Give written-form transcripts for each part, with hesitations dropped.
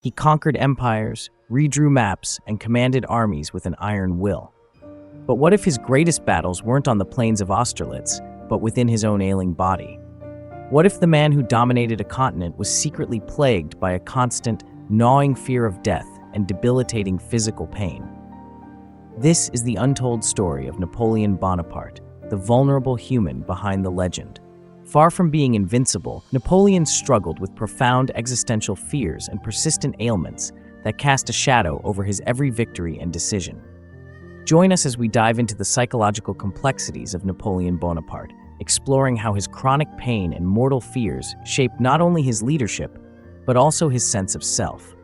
He conquered empires, redrew maps, and commanded armies with an iron will. But what if his greatest battles weren't on the plains of Austerlitz, but within his own ailing body? What if the man who dominated a continent was secretly plagued by a constant, gnawing fear of death and debilitating physical pain? This is the untold story of Napoleon Bonaparte, the vulnerable human behind the legend. Far from being invincible, Napoleon struggled with profound existential fears and persistent ailments that cast a shadow over his every victory and decision. Join us as we dive into the psychological complexities of Napoleon Bonaparte, exploring how his chronic pain and mortal fears shaped not only his leadership, but also his sense of self.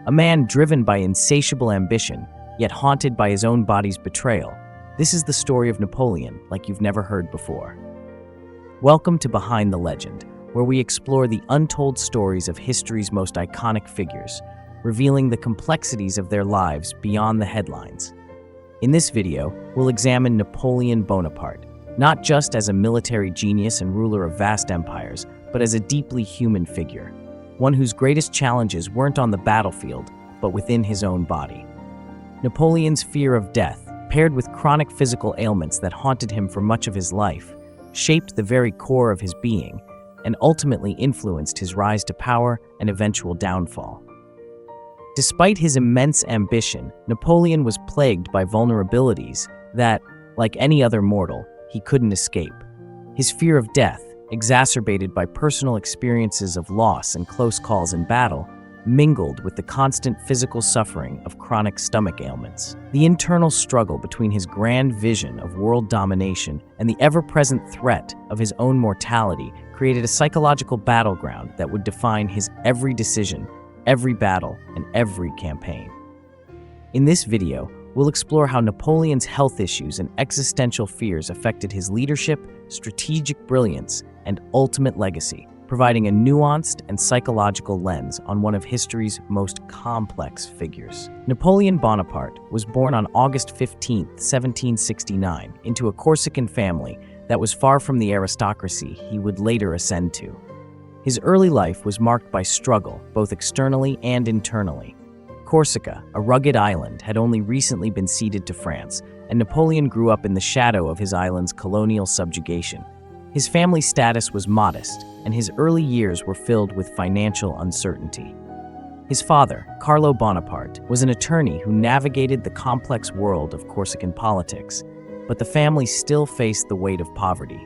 A man driven by insatiable ambition, yet haunted by his own body's betrayal, this is the story of Napoleon like you've never heard before. Welcome to Behind the Legend, where we explore the untold stories of history's most iconic figures, revealing the complexities of their lives beyond the headlines. In this video, we'll examine Napoleon Bonaparte, not just as a military genius and ruler of vast empires, but as a deeply human figure, one whose greatest challenges weren't on the battlefield, but within his own body. Napoleon's fear of death, paired with chronic physical ailments that haunted him for much of his life, shaped the very core of his being and ultimately influenced his rise to power and eventual downfall. Despite his immense ambition, Napoleon was plagued by vulnerabilities that, like any other mortal, he couldn't escape. His fear of death, exacerbated by personal experiences of loss and close calls in battle, mingled with the constant physical suffering of chronic stomach ailments. The internal struggle between his grand vision of world domination and the ever-present threat of his own mortality created a psychological battleground that would define his every decision, every battle, and every campaign. In this video, we'll explore how Napoleon's health issues and existential fears affected his leadership, strategic brilliance, and ultimate legacy, providing a nuanced and psychological lens on one of history's most complex figures. Napoleon Bonaparte was born on August 15, 1769, into a Corsican family that was far from the aristocracy he would later ascend to. His early life was marked by struggle, both externally and internally. Corsica, a rugged island, had only recently been ceded to France, and Napoleon grew up in the shadow of his island's colonial subjugation. His family status was modest, and his early years were filled with financial uncertainty. His father, Carlo Bonaparte, was an attorney who navigated the complex world of Corsican politics, but the family still faced the weight of poverty.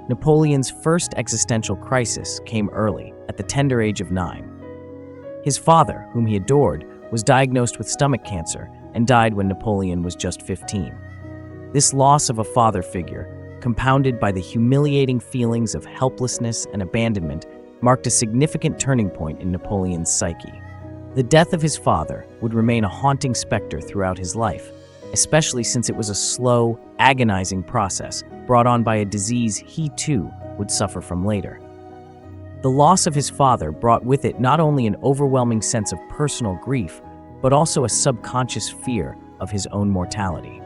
Napoleon's first existential crisis came early, at the tender age of 9. His father, whom he adored, was diagnosed with stomach cancer and died when Napoleon was just 15. This loss of a father figure, compounded by the humiliating feelings of helplessness and abandonment, marked a significant turning point in Napoleon's psyche. The death of his father would remain a haunting specter throughout his life, especially since it was a slow, agonizing process brought on by a disease he too would suffer from later. The loss of his father brought with it not only an overwhelming sense of personal grief, but also a subconscious fear of his own mortality.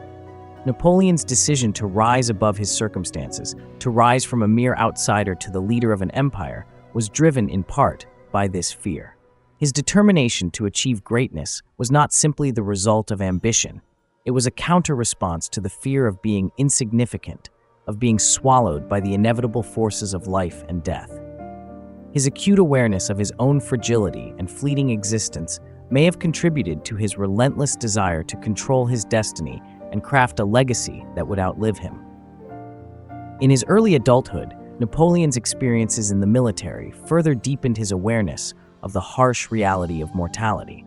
Napoleon's decision to rise above his circumstances, to rise from a mere outsider to the leader of an empire, was driven in part by this fear. His determination to achieve greatness was not simply the result of ambition. It was a counter-response to the fear of being insignificant, of being swallowed by the inevitable forces of life and death. His acute awareness of his own fragility and fleeting existence may have contributed to his relentless desire to control his destiny and craft a legacy that would outlive him. In his early adulthood, Napoleon's experiences in the military further deepened his awareness of the harsh reality of mortality.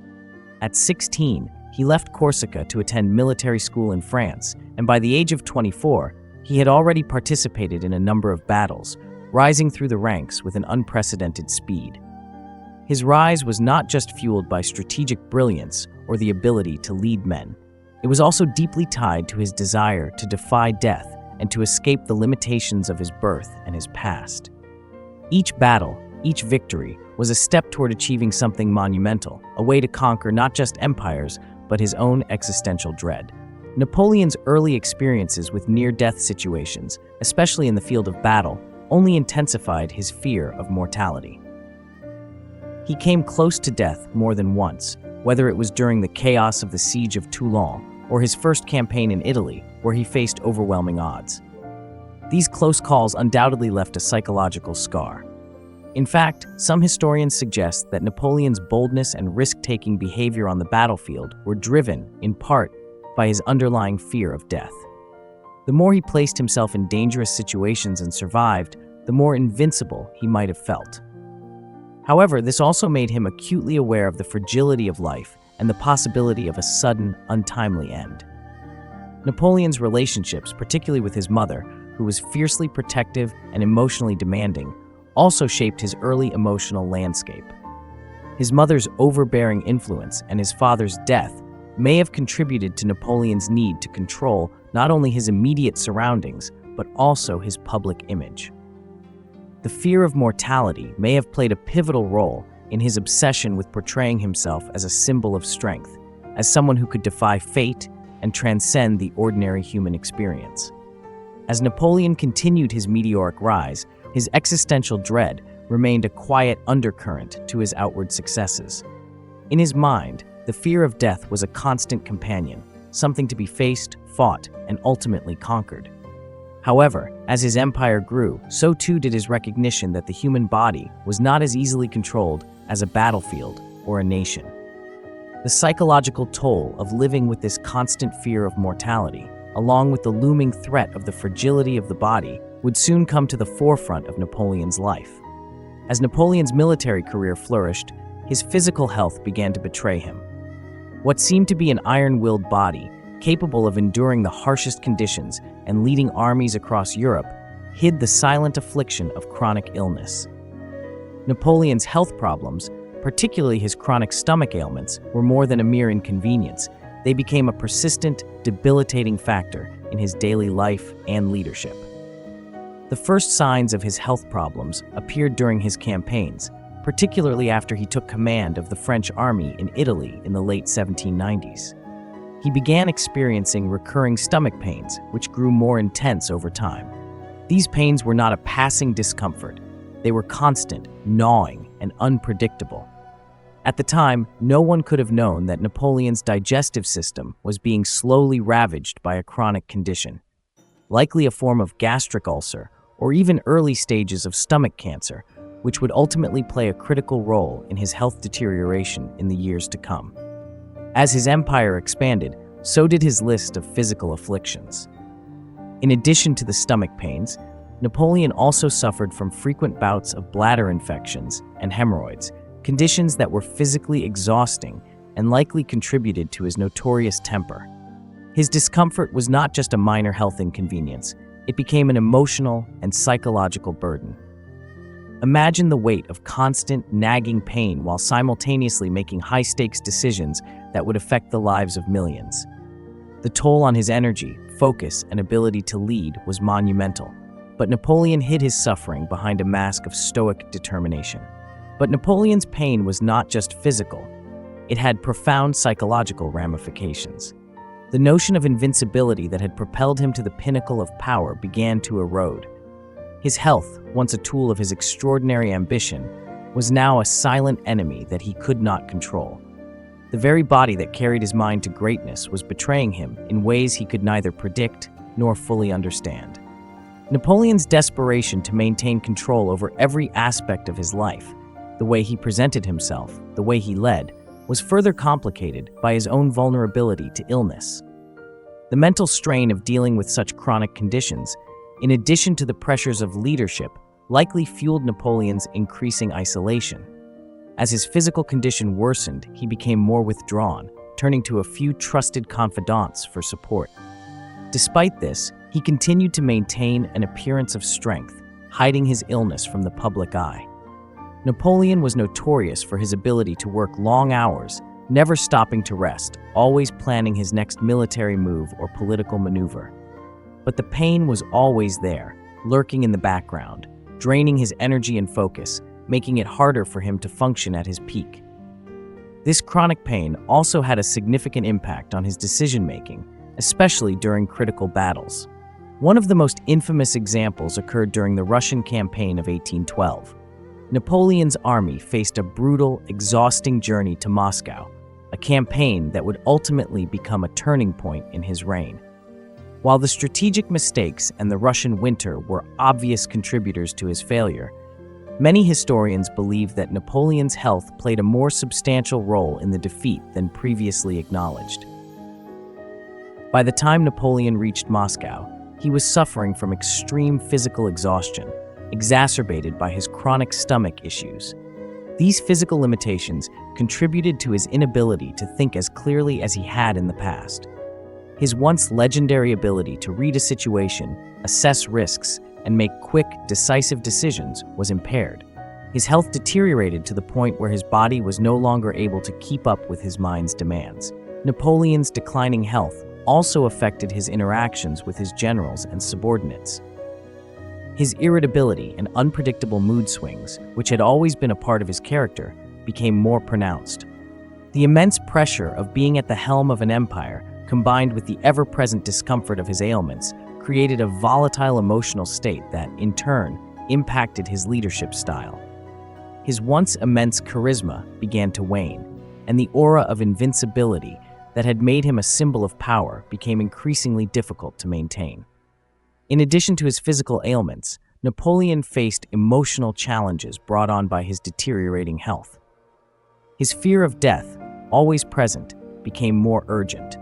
At 16, he left Corsica to attend military school in France, and by the age of 24, he had already participated in a number of battles, rising through the ranks with an unprecedented speed. His rise was not just fueled by strategic brilliance or the ability to lead men. It was also deeply tied to his desire to defy death and to escape the limitations of his birth and his past. Each battle, each victory, was a step toward achieving something monumental, a way to conquer not just empires, but his own existential dread. Napoleon's early experiences with near-death situations, especially in the field of battle, only intensified his fear of mortality. He came close to death more than once, whether it was during the chaos of the siege of Toulon or his first campaign in Italy, where he faced overwhelming odds. These close calls undoubtedly left a psychological scar. In fact, some historians suggest that Napoleon's boldness and risk-taking behavior on the battlefield were driven, in part, by his underlying fear of death. The more he placed himself in dangerous situations and survived, the more invincible he might have felt. However, this also made him acutely aware of the fragility of life and the possibility of a sudden, untimely end. Napoleon's relationships, particularly with his mother, who was fiercely protective and emotionally demanding, also shaped his early emotional landscape. His mother's overbearing influence and his father's death may have contributed to Napoleon's need to control not only his immediate surroundings, but also his public image. The fear of mortality may have played a pivotal role in his obsession with portraying himself as a symbol of strength, as someone who could defy fate and transcend the ordinary human experience. As Napoleon continued his meteoric rise, his existential dread remained a quiet undercurrent to his outward successes. In his mind, the fear of death was a constant companion, something to be faced, fought, and ultimately conquered. However, as his empire grew, so too did his recognition that the human body was not as easily controlled as a battlefield or a nation. The psychological toll of living with this constant fear of mortality, along with the looming threat of the fragility of the body, would soon come to the forefront of Napoleon's life. As Napoleon's military career flourished, his physical health began to betray him. What seemed to be an iron-willed body, capable of enduring the harshest conditions and leading armies across Europe, hid the silent affliction of chronic illness. Napoleon's health problems, particularly his chronic stomach ailments, were more than a mere inconvenience. They became a persistent, debilitating factor in his daily life and leadership. The first signs of his health problems appeared during his campaigns, particularly after he took command of the French army in Italy in the late 1790s. He began experiencing recurring stomach pains, which grew more intense over time. These pains were not a passing discomfort. They were constant, gnawing, and unpredictable. At the time, no one could have known that Napoleon's digestive system was being slowly ravaged by a chronic condition, likely a form of gastric ulcer or even early stages of stomach cancer, which would ultimately play a critical role in his health deterioration in the years to come. As his empire expanded, so did his list of physical afflictions. In addition to the stomach pains, Napoleon also suffered from frequent bouts of bladder infections and hemorrhoids, conditions that were physically exhausting and likely contributed to his notorious temper. His discomfort was not just a minor health inconvenience, it became an emotional and psychological burden. Imagine the weight of constant, nagging pain while simultaneously making high-stakes decisions that would affect the lives of millions. The toll on his energy, focus, and ability to lead was monumental, but Napoleon hid his suffering behind a mask of stoic determination. But Napoleon's pain was not just physical. It had profound psychological ramifications. The notion of invincibility that had propelled him to the pinnacle of power began to erode. His health, once a tool of his extraordinary ambition, was now a silent enemy that he could not control. The very body that carried his mind to greatness was betraying him in ways he could neither predict nor fully understand. Napoleon's desperation to maintain control over every aspect of his life, the way he presented himself, the way he led, was further complicated by his own vulnerability to illness. The mental strain of dealing with such chronic conditions, in addition to the pressures of leadership, likely fueled Napoleon's increasing isolation. As his physical condition worsened, he became more withdrawn, turning to a few trusted confidants for support. Despite this, he continued to maintain an appearance of strength, hiding his illness from the public eye. Napoleon was notorious for his ability to work long hours, never stopping to rest, always planning his next military move or political maneuver. But the pain was always there, lurking in the background, draining his energy and focus, making it harder for him to function at his peak. This chronic pain also had a significant impact on his decision-making, especially during critical battles. One of the most infamous examples occurred during the Russian campaign of 1812. Napoleon's army faced a brutal, exhausting journey to Moscow, a campaign that would ultimately become a turning point in his reign. While the strategic mistakes and the Russian winter were obvious contributors to his failure, many historians believe that Napoleon's health played a more substantial role in the defeat than previously acknowledged. By the time Napoleon reached Moscow, he was suffering from extreme physical exhaustion, exacerbated by his chronic stomach issues. These physical limitations contributed to his inability to think as clearly as he had in the past. His once legendary ability to read a situation, assess risks, and make quick, decisive decisions was impaired. His health deteriorated to the point where his body was no longer able to keep up with his mind's demands. Napoleon's declining health also affected his interactions with his generals and subordinates. His irritability and unpredictable mood swings, which had always been a part of his character, became more pronounced. The immense pressure of being at the helm of an empire, combined with the ever-present discomfort of his ailments, created a volatile emotional state that, in turn, impacted his leadership style. His once immense charisma began to wane, and the aura of invincibility that had made him a symbol of power became increasingly difficult to maintain. In addition to his physical ailments, Napoleon faced emotional challenges brought on by his deteriorating health. His fear of death, always present, became more urgent.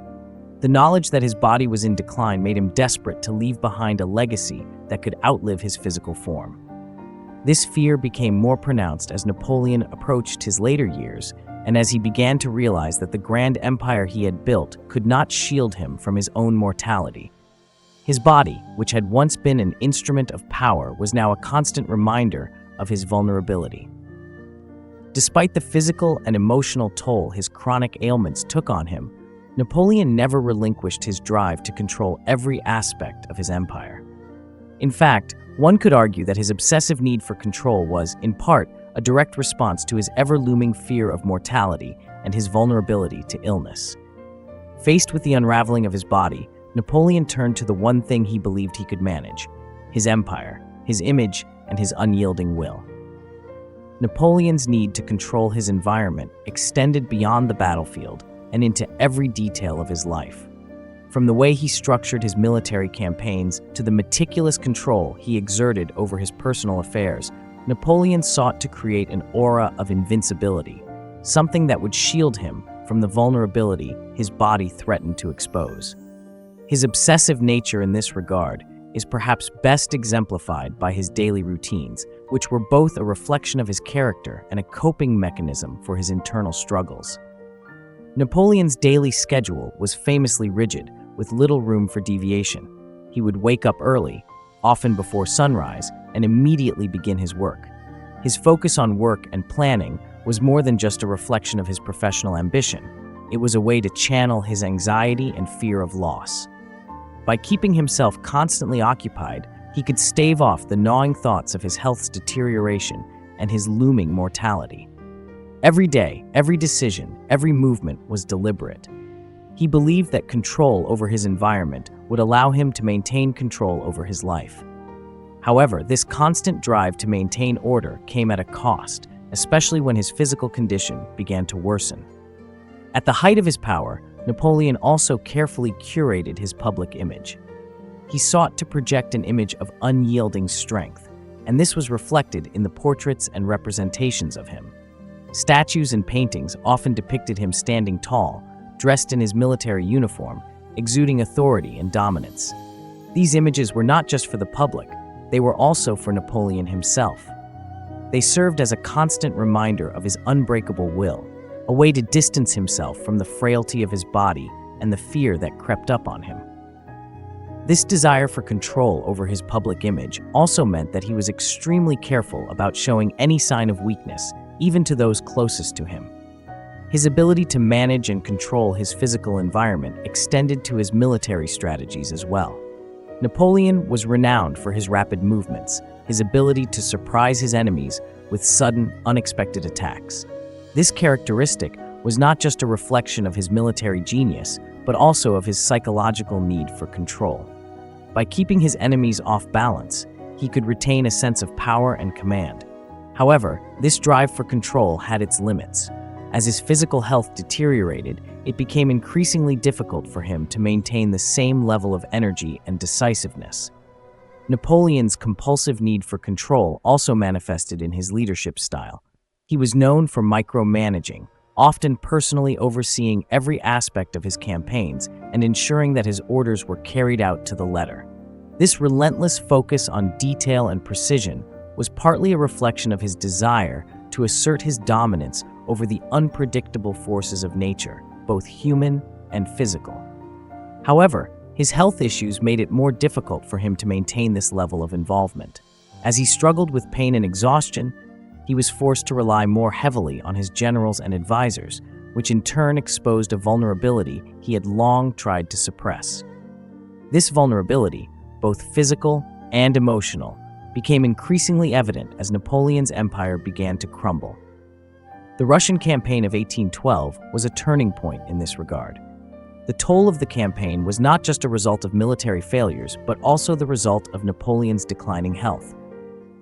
The knowledge that his body was in decline made him desperate to leave behind a legacy that could outlive his physical form. This fear became more pronounced as Napoleon approached his later years and as he began to realize that the grand empire he had built could not shield him from his own mortality. His body, which had once been an instrument of power, was now a constant reminder of his vulnerability. Despite the physical and emotional toll his chronic ailments took on him, Napoleon never relinquished his drive to control every aspect of his empire. In fact, one could argue that his obsessive need for control was, in part, a direct response to his ever-looming fear of mortality and his vulnerability to illness. Faced with the unraveling of his body, Napoleon turned to the one thing he believed he could manage: his empire, his image, and his unyielding will. Napoleon's need to control his environment extended beyond the battlefield and into every detail of his life. From the way he structured his military campaigns to the meticulous control he exerted over his personal affairs, Napoleon sought to create an aura of invincibility, something that would shield him from the vulnerability his body threatened to expose. His obsessive nature in this regard is perhaps best exemplified by his daily routines, which were both a reflection of his character and a coping mechanism for his internal struggles. Napoleon's daily schedule was famously rigid, with little room for deviation. He would wake up early, often before sunrise, and immediately begin his work. His focus on work and planning was more than just a reflection of his professional ambition. It was a way to channel his anxiety and fear of loss. By keeping himself constantly occupied, he could stave off the gnawing thoughts of his health's deterioration and his looming mortality. Every day, every decision, every movement was deliberate. He believed that control over his environment would allow him to maintain control over his life. However, this constant drive to maintain order came at a cost, especially when his physical condition began to worsen. At the height of his power, Napoleon also carefully curated his public image. He sought to project an image of unyielding strength, and this was reflected in the portraits and representations of him. Statues and paintings often depicted him standing tall, dressed in his military uniform, exuding authority and dominance. These images were not just for the public, they were also for Napoleon himself. They served as a constant reminder of his unbreakable will, a way to distance himself from the frailty of his body and the fear that crept up on him. This desire for control over his public image also meant that he was extremely careful about showing any sign of weakness, even to those closest to him. His ability to manage and control his physical environment extended to his military strategies as well. Napoleon was renowned for his rapid movements, his ability to surprise his enemies with sudden, unexpected attacks. This characteristic was not just a reflection of his military genius, but also of his psychological need for control. By keeping his enemies off balance, he could retain a sense of power and command. However, this drive for control had its limits. As his physical health deteriorated, it became increasingly difficult for him to maintain the same level of energy and decisiveness. Napoleon's compulsive need for control also manifested in his leadership style. He was known for micromanaging, often personally overseeing every aspect of his campaigns and ensuring that his orders were carried out to the letter. This relentless focus on detail and precision was partly a reflection of his desire to assert his dominance over the unpredictable forces of nature, both human and physical. However, his health issues made it more difficult for him to maintain this level of involvement. As he struggled with pain and exhaustion, he was forced to rely more heavily on his generals and advisors, which in turn exposed a vulnerability he had long tried to suppress. This vulnerability, both physical and emotional, became increasingly evident as Napoleon's empire began to crumble. The Russian campaign of 1812 was a turning point in this regard. The toll of the campaign was not just a result of military failures, but also the result of Napoleon's declining health.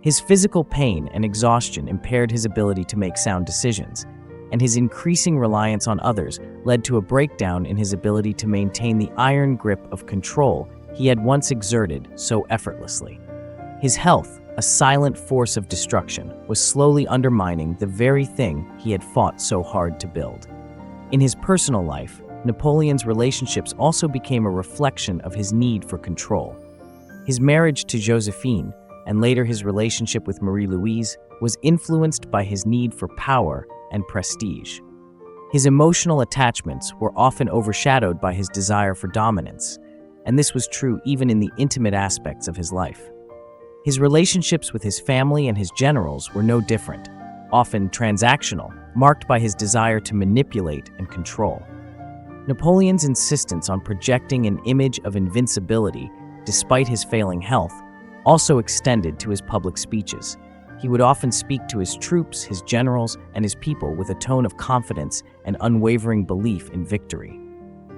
His physical pain and exhaustion impaired his ability to make sound decisions, and his increasing reliance on others led to a breakdown in his ability to maintain the iron grip of control he had once exerted so effortlessly. His health, a silent force of destruction, was slowly undermining the very thing he had fought so hard to build. In his personal life, Napoleon's relationships also became a reflection of his need for control. His marriage to Josephine, and later his relationship with Marie-Louise, was influenced by his need for power and prestige. His emotional attachments were often overshadowed by his desire for dominance, and this was true even in the intimate aspects of his life. His relationships with his family and his generals were no different, often transactional, marked by his desire to manipulate and control. Napoleon's insistence on projecting an image of invincibility, despite his failing health, also extended to his public speeches. He would often speak to his troops, his generals, and his people with a tone of confidence and unwavering belief in victory.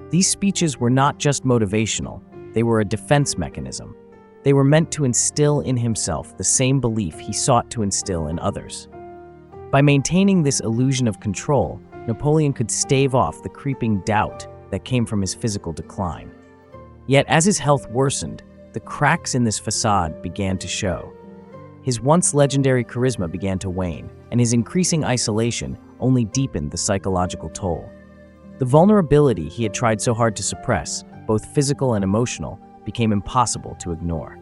These speeches were not just motivational, they were a defense mechanism. They were meant to instill in himself the same belief he sought to instill in others. By maintaining this illusion of control, Napoleon could stave off the creeping doubt that came from his physical decline. Yet as his health worsened, the cracks in this facade began to show. His once legendary charisma began to wane, and his increasing isolation only deepened the psychological toll. The vulnerability he had tried so hard to suppress, both physical and emotional, became impossible to ignore.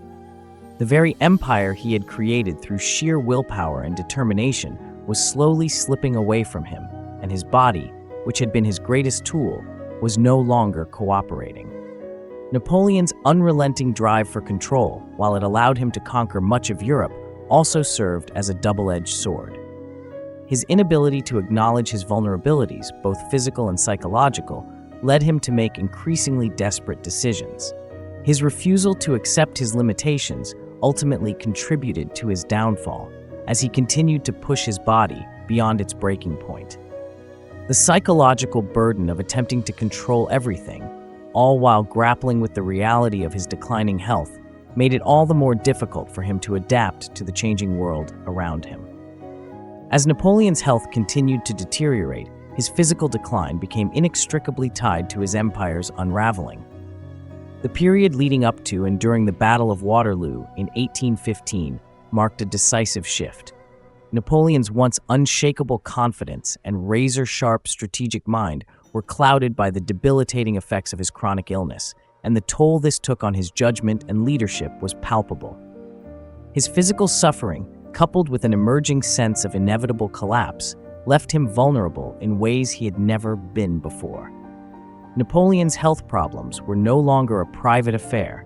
The very empire he had created through sheer willpower and determination was slowly slipping away from him, and his body, which had been his greatest tool, was no longer cooperating. Napoleon's unrelenting drive for control, while it allowed him to conquer much of Europe, also served as a double-edged sword. His inability to acknowledge his vulnerabilities, both physical and psychological, led him to make increasingly desperate decisions. His refusal to accept his limitations ultimately contributed to his downfall, as he continued to push his body beyond its breaking point. The psychological burden of attempting to control everything, all while grappling with the reality of his declining health, made it all the more difficult for him to adapt to the changing world around him. As Napoleon's health continued to deteriorate, his physical decline became inextricably tied to his empire's unraveling. The period leading up to and during the Battle of Waterloo in 1815 marked a decisive shift. Napoleon's once unshakable confidence and razor-sharp strategic mind were clouded by the debilitating effects of his chronic illness, and the toll this took on his judgment and leadership was palpable. His physical suffering, coupled with an emerging sense of inevitable collapse, left him vulnerable in ways he had never been before. Napoleon's health problems were no longer a private affair.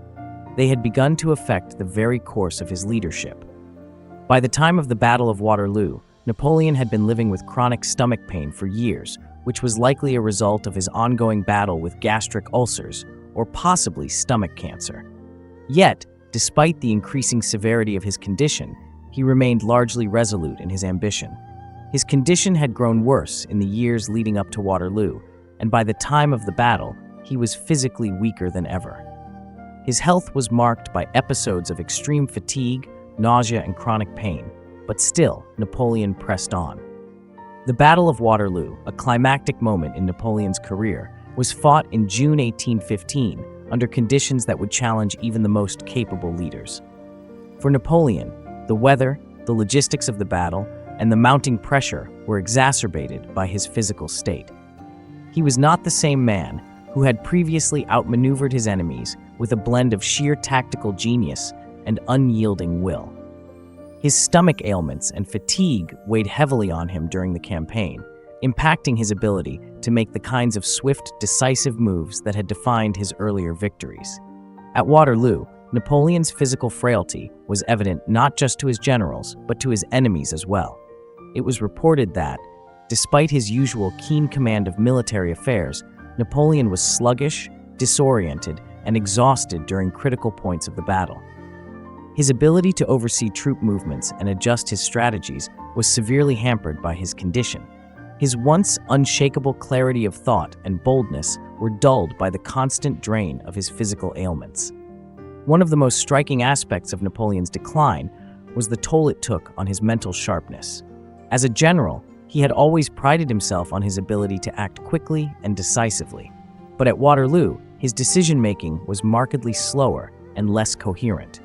They had begun to affect the very course of his leadership. By the time of the Battle of Waterloo, Napoleon had been living with chronic stomach pain for years, which was likely a result of his ongoing battle with gastric ulcers or possibly stomach cancer. Yet, despite the increasing severity of his condition, he remained largely resolute in his ambition. His condition had grown worse in the years leading up to Waterloo, and by the time of the battle, he was physically weaker than ever. His health was marked by episodes of extreme fatigue, nausea, and chronic pain, but still, Napoleon pressed on. The Battle of Waterloo, a climactic moment in Napoleon's career, was fought in June 1815 under conditions that would challenge even the most capable leaders. For Napoleon, the weather, the logistics of the battle, and the mounting pressure were exacerbated by his physical state. He was not the same man who had previously outmaneuvered his enemies with a blend of sheer tactical genius and unyielding will. His stomach ailments and fatigue weighed heavily on him during the campaign, impacting his ability to make the kinds of swift, decisive moves that had defined his earlier victories. At Waterloo, Napoleon's physical frailty was evident not just to his generals, but to his enemies as well. It was reported that, despite his usual keen command of military affairs, Napoleon was sluggish, disoriented, and exhausted during critical points of the battle. His ability to oversee troop movements and adjust his strategies was severely hampered by his condition. His once unshakable clarity of thought and boldness were dulled by the constant drain of his physical ailments. One of the most striking aspects of Napoleon's decline was the toll it took on his mental sharpness. As a general, he had always prided himself on his ability to act quickly and decisively. But at Waterloo, his decision-making was markedly slower and less coherent.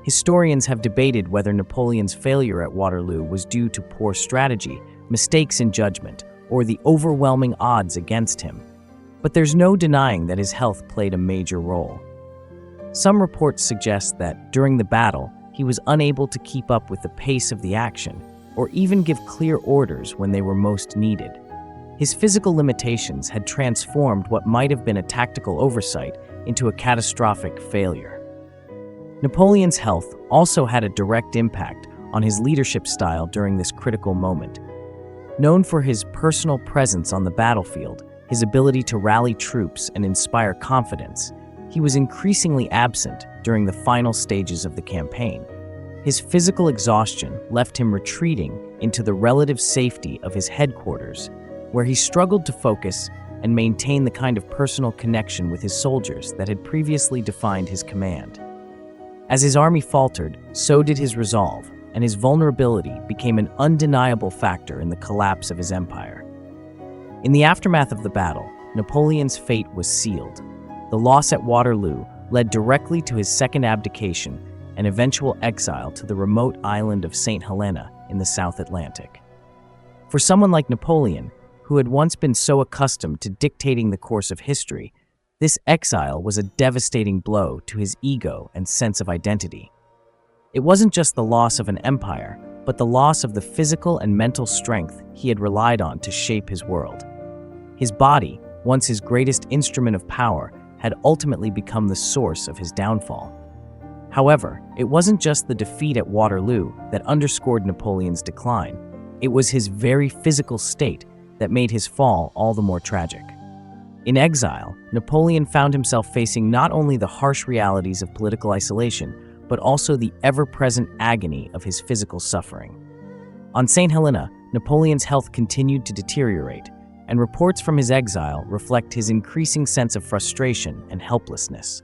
Historians have debated whether Napoleon's failure at Waterloo was due to poor strategy, mistakes in judgment, or the overwhelming odds against him. But there's no denying that his health played a major role. Some reports suggest that, during the battle, he was unable to keep up with the pace of the action, or even give clear orders when they were most needed. His physical limitations had transformed what might have been a tactical oversight into a catastrophic failure. Napoleon's health also had a direct impact on his leadership style during this critical moment. Known for his personal presence on the battlefield, his ability to rally troops and inspire confidence, he was increasingly absent during the final stages of the campaign. His physical exhaustion left him retreating into the relative safety of his headquarters, where he struggled to focus and maintain the kind of personal connection with his soldiers that had previously defined his command. As his army faltered, so did his resolve, and his vulnerability became an undeniable factor in the collapse of his empire. In the aftermath of the battle, Napoleon's fate was sealed. The loss at Waterloo led directly to his second abdication and eventual exile to the remote island of St. Helena in the South Atlantic. For someone like Napoleon, who had once been so accustomed to dictating the course of history, this exile was a devastating blow to his ego and sense of identity. It wasn't just the loss of an empire, but the loss of the physical and mental strength he had relied on to shape his world. His body, once his greatest instrument of power, had ultimately become the source of his downfall. However, it wasn't just the defeat at Waterloo that underscored Napoleon's decline. It was his very physical state that made his fall all the more tragic. In exile, Napoleon found himself facing not only the harsh realities of political isolation, but also the ever-present agony of his physical suffering. On St. Helena, Napoleon's health continued to deteriorate, and reports from his exile reflect his increasing sense of frustration and helplessness.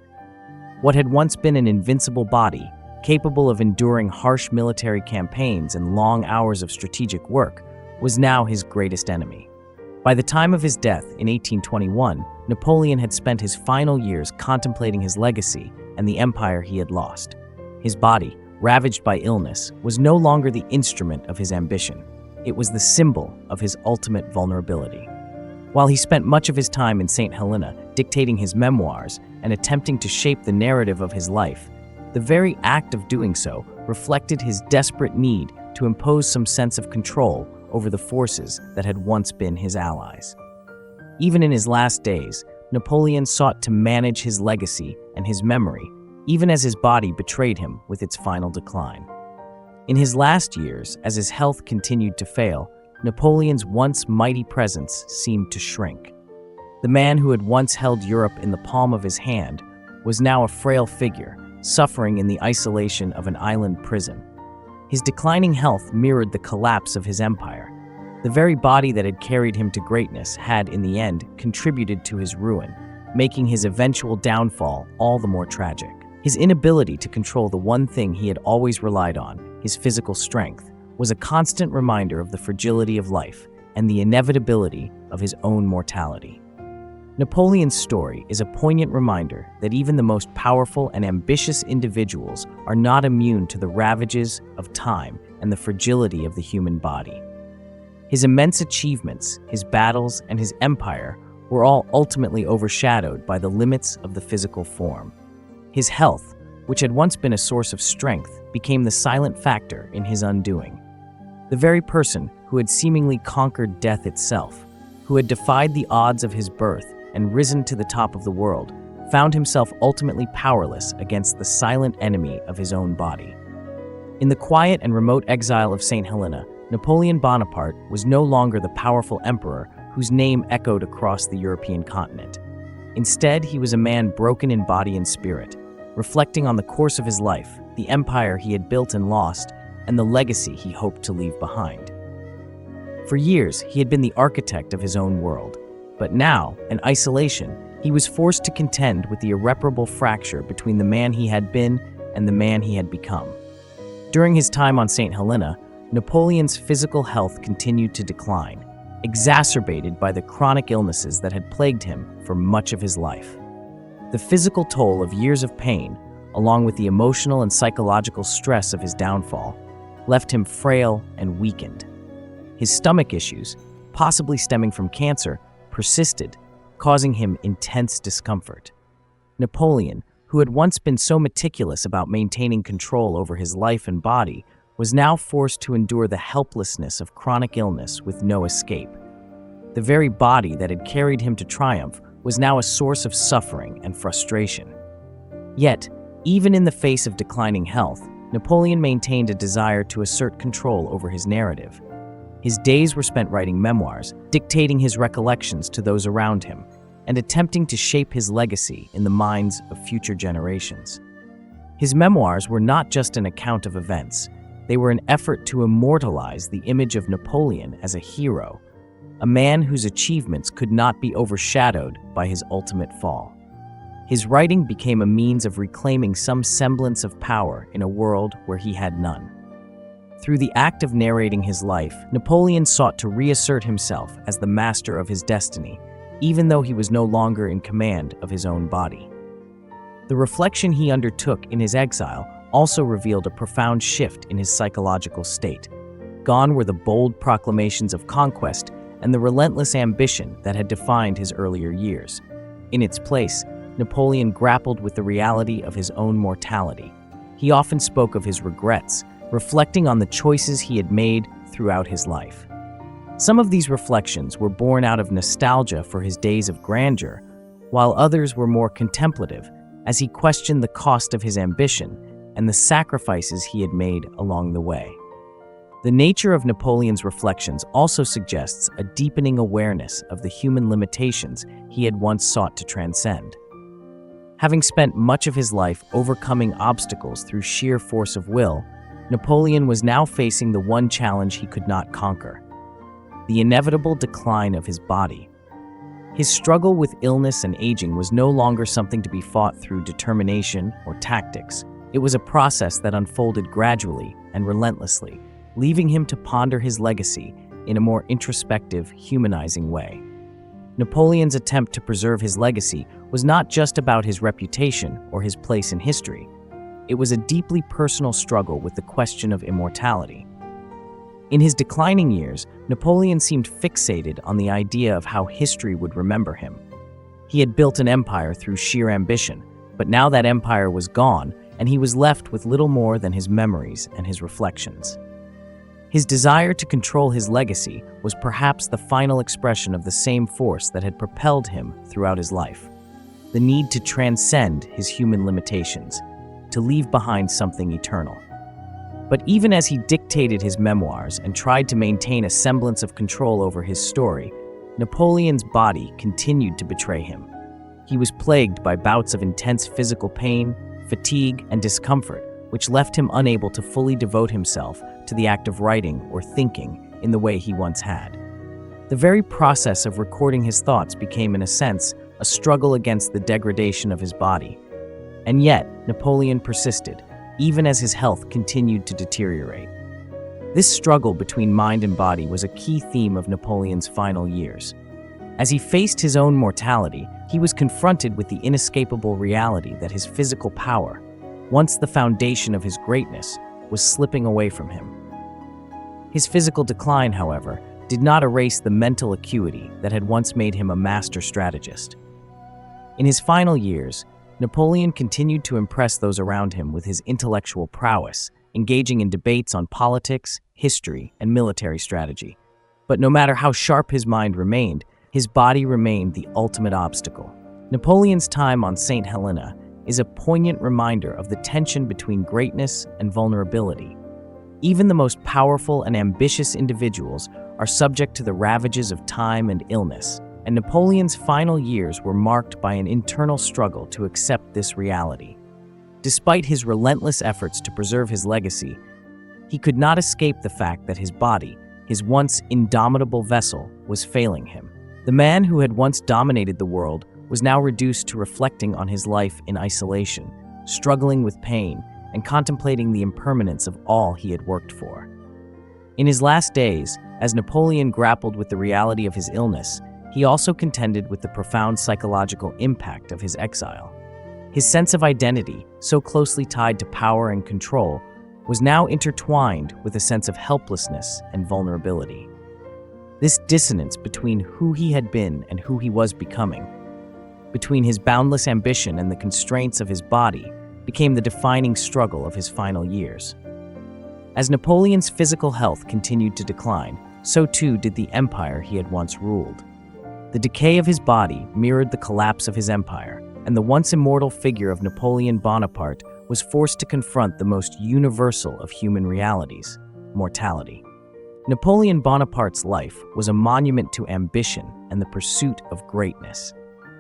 What had once been an invincible body, capable of enduring harsh military campaigns and long hours of strategic work, was now his greatest enemy. By the time of his death in 1821, Napoleon had spent his final years contemplating his legacy and the empire he had lost. His body, ravaged by illness, was no longer the instrument of his ambition. It was the symbol of his ultimate vulnerability. While he spent much of his time in St. Helena dictating his memoirs and attempting to shape the narrative of his life, the very act of doing so reflected his desperate need to impose some sense of control over the forces that had once been his allies. Even in his last days, Napoleon sought to manage his legacy and his memory, even as his body betrayed him with its final decline. In his last years, as his health continued to fail, Napoleon's once mighty presence seemed to shrink. The man who had once held Europe in the palm of his hand was now a frail figure, suffering in the isolation of an island prison. His declining health mirrored the collapse of his empire. The very body that had carried him to greatness had, in the end, contributed to his ruin, making his eventual downfall all the more tragic. His inability to control the one thing he had always relied on, his physical strength, was a constant reminder of the fragility of life and the inevitability of his own mortality. Napoleon's story is a poignant reminder that even the most powerful and ambitious individuals are not immune to the ravages of time and the fragility of the human body. His immense achievements, his battles, and his empire were all ultimately overshadowed by the limits of the physical form. His health, which had once been a source of strength, became the silent factor in his undoing. The very person who had seemingly conquered death itself, who had defied the odds of his birth and risen to the top of the world, found himself ultimately powerless against the silent enemy of his own body. In the quiet and remote exile of St. Helena, Napoleon Bonaparte was no longer the powerful emperor whose name echoed across the European continent. Instead, he was a man broken in body and spirit, reflecting on the course of his life, the empire he had built and lost, and the legacy he hoped to leave behind. For years, he had been the architect of his own world, but now, in isolation, he was forced to contend with the irreparable fracture between the man he had been and the man he had become. During his time on St. Helena, Napoleon's physical health continued to decline, exacerbated by the chronic illnesses that had plagued him for much of his life. The physical toll of years of pain, along with the emotional and psychological stress of his downfall, left him frail and weakened. His stomach issues, possibly stemming from cancer, persisted, causing him intense discomfort. Napoleon, who had once been so meticulous about maintaining control over his life and body, was now forced to endure the helplessness of chronic illness with no escape. The very body that had carried him to triumph was now a source of suffering and frustration. Yet, even in the face of declining health, Napoleon maintained a desire to assert control over his narrative. His days were spent writing memoirs, dictating his recollections to those around him, and attempting to shape his legacy in the minds of future generations. His memoirs were not just an account of events. They were an effort to immortalize the image of Napoleon as a hero, a man whose achievements could not be overshadowed by his ultimate fall. His writing became a means of reclaiming some semblance of power in a world where he had none. Through the act of narrating his life, Napoleon sought to reassert himself as the master of his destiny, even though he was no longer in command of his own body. The reflection he undertook in his exile also revealed a profound shift in his psychological state. Gone were the bold proclamations of conquest and the relentless ambition that had defined his earlier years. In its place, Napoleon grappled with the reality of his own mortality. He often spoke of his regrets, reflecting on the choices he had made throughout his life. Some of these reflections were born out of nostalgia for his days of grandeur, while others were more contemplative, as he questioned the cost of his ambition and the sacrifices he had made along the way. The nature of Napoleon's reflections also suggests a deepening awareness of the human limitations he had once sought to transcend. Having spent much of his life overcoming obstacles through sheer force of will, Napoleon was now facing the one challenge he could not conquer: the inevitable decline of his body. His struggle with illness and aging was no longer something to be fought through determination or tactics. It was a process that unfolded gradually and relentlessly, leaving him to ponder his legacy in a more introspective, humanizing way. Napoleon's attempt to preserve his legacy was not just about his reputation or his place in history. It was a deeply personal struggle with the question of immortality. In his declining years, Napoleon seemed fixated on the idea of how history would remember him. He had built an empire through sheer ambition, but now that empire was gone, and he was left with little more than his memories and his reflections. His desire to control his legacy was perhaps the final expression of the same force that had propelled him throughout his life: the need to transcend his human limitations, to leave behind something eternal. But even as he dictated his memoirs and tried to maintain a semblance of control over his story, Napoleon's body continued to betray him. He was plagued by bouts of intense physical pain, fatigue, and discomfort, which left him unable to fully devote himself to the act of writing or thinking in the way he once had. The very process of recording his thoughts became, in a sense, a struggle against the degradation of his body. And yet, Napoleon persisted, even as his health continued to deteriorate. This struggle between mind and body was a key theme of Napoleon's final years. As he faced his own mortality, he was confronted with the inescapable reality that his physical power, once the foundation of his greatness, was slipping away from him. His physical decline, however, did not erase the mental acuity that had once made him a master strategist. In his final years, Napoleon continued to impress those around him with his intellectual prowess, engaging in debates on politics, history, and military strategy. But no matter how sharp his mind remained, his body remained the ultimate obstacle. Napoleon's time on St. Helena is a poignant reminder of the tension between greatness and vulnerability. Even the most powerful and ambitious individuals are subject to the ravages of time and illness, and Napoleon's final years were marked by an internal struggle to accept this reality. Despite his relentless efforts to preserve his legacy, he could not escape the fact that his body, his once indomitable vessel, was failing him. The man who had once dominated the world was now reduced to reflecting on his life in isolation, struggling with pain, and contemplating the impermanence of all he had worked for. In his last days, as Napoleon grappled with the reality of his illness, he also contended with the profound psychological impact of his exile. His sense of identity, so closely tied to power and control, was now intertwined with a sense of helplessness and vulnerability. This dissonance between who he had been and who he was becoming, between his boundless ambition and the constraints of his body, became the defining struggle of his final years. As Napoleon's physical health continued to decline, so too did the empire he had once ruled. The decay of his body mirrored the collapse of his empire, and the once immortal figure of Napoleon Bonaparte was forced to confront the most universal of human realities, mortality. Napoleon Bonaparte's life was a monument to ambition and the pursuit of greatness.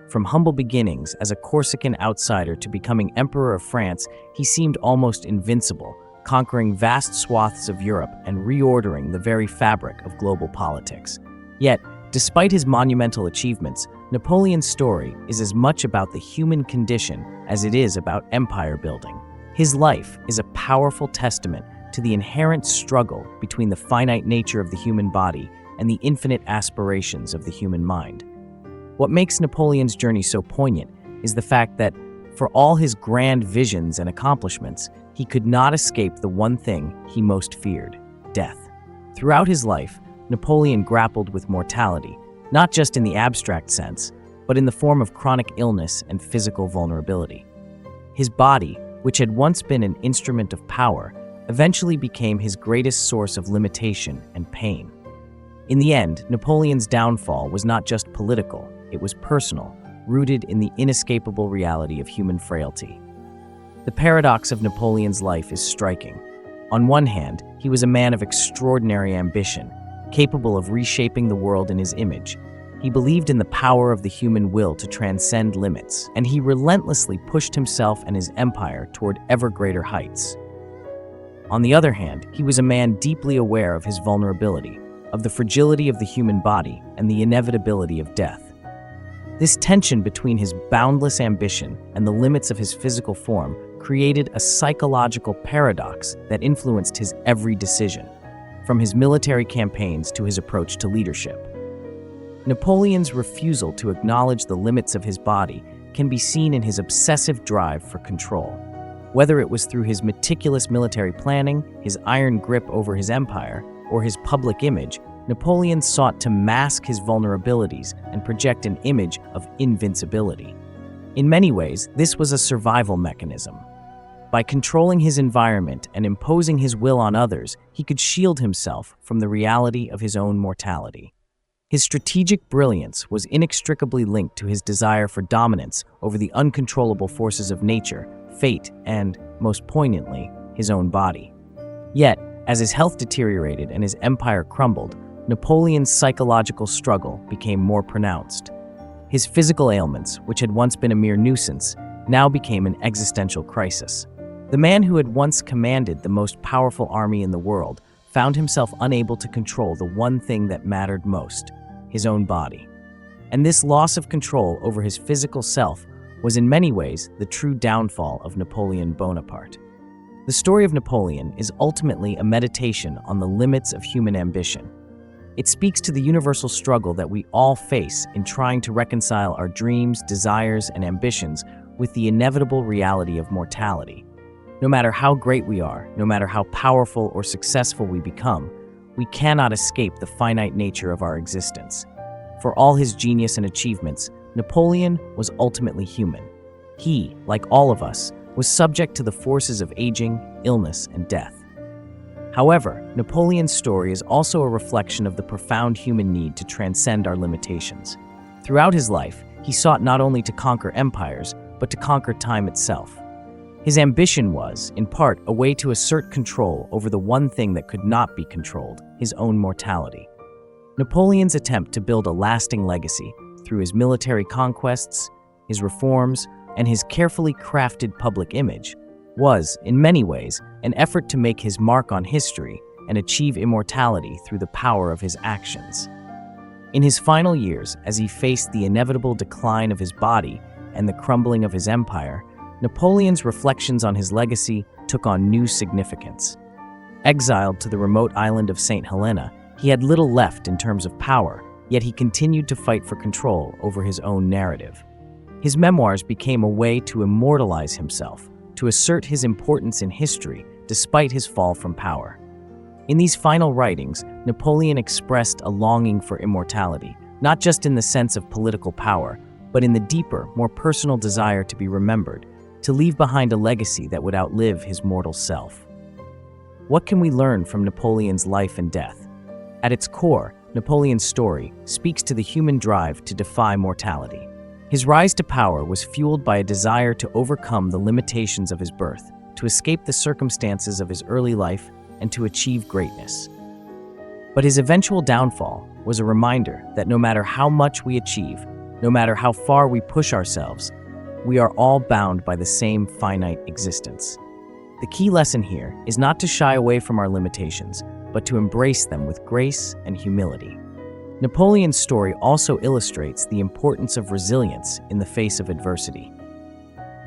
From humble beginnings as a Corsican outsider to becoming Emperor of France, he seemed almost invincible, conquering vast swaths of Europe and reordering the very fabric of global politics. Yet, despite his monumental achievements, Napoleon's story is as much about the human condition as it is about empire building. His life is a powerful testament to the inherent struggle between the finite nature of the human body and the infinite aspirations of the human mind. What makes Napoleon's journey so poignant is the fact that, for all his grand visions and accomplishments, he could not escape the one thing he most feared: death. Throughout his life, Napoleon grappled with mortality, not just in the abstract sense, but in the form of chronic illness and physical vulnerability. His body, which had once been an instrument of power, eventually became his greatest source of limitation and pain. In the end, Napoleon's downfall was not just political, it was personal, rooted in the inescapable reality of human frailty. The paradox of Napoleon's life is striking. On one hand, he was a man of extraordinary ambition, capable of reshaping the world in his image. He believed in the power of the human will to transcend limits, and he relentlessly pushed himself and his empire toward ever greater heights. On the other hand, he was a man deeply aware of his vulnerability, of the fragility of the human body, and the inevitability of death. This tension between his boundless ambition and the limits of his physical form created a psychological paradox that influenced his every decision, from his military campaigns to his approach to leadership. Napoleon's refusal to acknowledge the limits of his body can be seen in his obsessive drive for control. Whether it was through his meticulous military planning, his iron grip over his empire, or his public image, Napoleon sought to mask his vulnerabilities and project an image of invincibility. In many ways, this was a survival mechanism. By controlling his environment and imposing his will on others, he could shield himself from the reality of his own mortality. His strategic brilliance was inextricably linked to his desire for dominance over the uncontrollable forces of nature, fate, and, most poignantly, his own body. Yet, as his health deteriorated and his empire crumbled, Napoleon's psychological struggle became more pronounced. His physical ailments, which had once been a mere nuisance, now became an existential crisis. The man who had once commanded the most powerful army in the world found himself unable to control the one thing that mattered most: his own body. And this loss of control over his physical self was in many ways the true downfall of Napoleon Bonaparte. The story of Napoleon is ultimately a meditation on the limits of human ambition. It speaks to the universal struggle that we all face in trying to reconcile our dreams, desires, and ambitions with the inevitable reality of mortality. No matter how great we are, no matter how powerful or successful we become, we cannot escape the finite nature of our existence. For all his genius and achievements, Napoleon was ultimately human. He, like all of us, was subject to the forces of aging, illness, and death. However, Napoleon's story is also a reflection of the profound human need to transcend our limitations. Throughout his life, he sought not only to conquer empires, but to conquer time itself. His ambition was, in part, a way to assert control over the one thing that could not be controlled, his own mortality. Napoleon's attempt to build a lasting legacy through his military conquests, his reforms, and his carefully crafted public image was, in many ways, an effort to make his mark on history and achieve immortality through the power of his actions. In his final years, as he faced the inevitable decline of his body and the crumbling of his empire, Napoleon's reflections on his legacy took on new significance. Exiled to the remote island of St. Helena, he had little left in terms of power, yet he continued to fight for control over his own narrative. His memoirs became a way to immortalize himself, to assert his importance in history despite his fall from power. In these final writings, Napoleon expressed a longing for immortality, not just in the sense of political power, but in the deeper, more personal desire to be remembered, to leave behind a legacy that would outlive his mortal self. What can we learn from Napoleon's life and death? At its core, Napoleon's story speaks to the human drive to defy mortality. His rise to power was fueled by a desire to overcome the limitations of his birth, to escape the circumstances of his early life, and to achieve greatness. But his eventual downfall was a reminder that no matter how much we achieve, no matter how far we push ourselves, we are all bound by the same finite existence. The key lesson here is not to shy away from our limitations, but to embrace them with grace and humility. Napoleon's story also illustrates the importance of resilience in the face of adversity.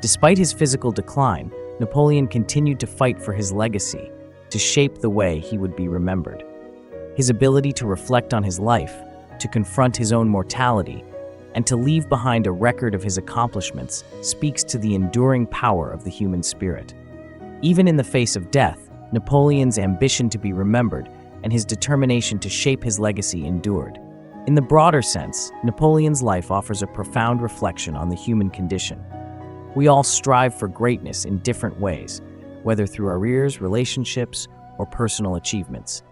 Despite his physical decline, Napoleon continued to fight for his legacy, to shape the way he would be remembered. His ability to reflect on his life, to confront his own mortality, and to leave behind a record of his accomplishments speaks to the enduring power of the human spirit. Even in the face of death, Napoleon's ambition to be remembered and his determination to shape his legacy endured. In the broader sense, Napoleon's life offers a profound reflection on the human condition. We all strive for greatness in different ways, whether through careers, relationships, or personal achievements.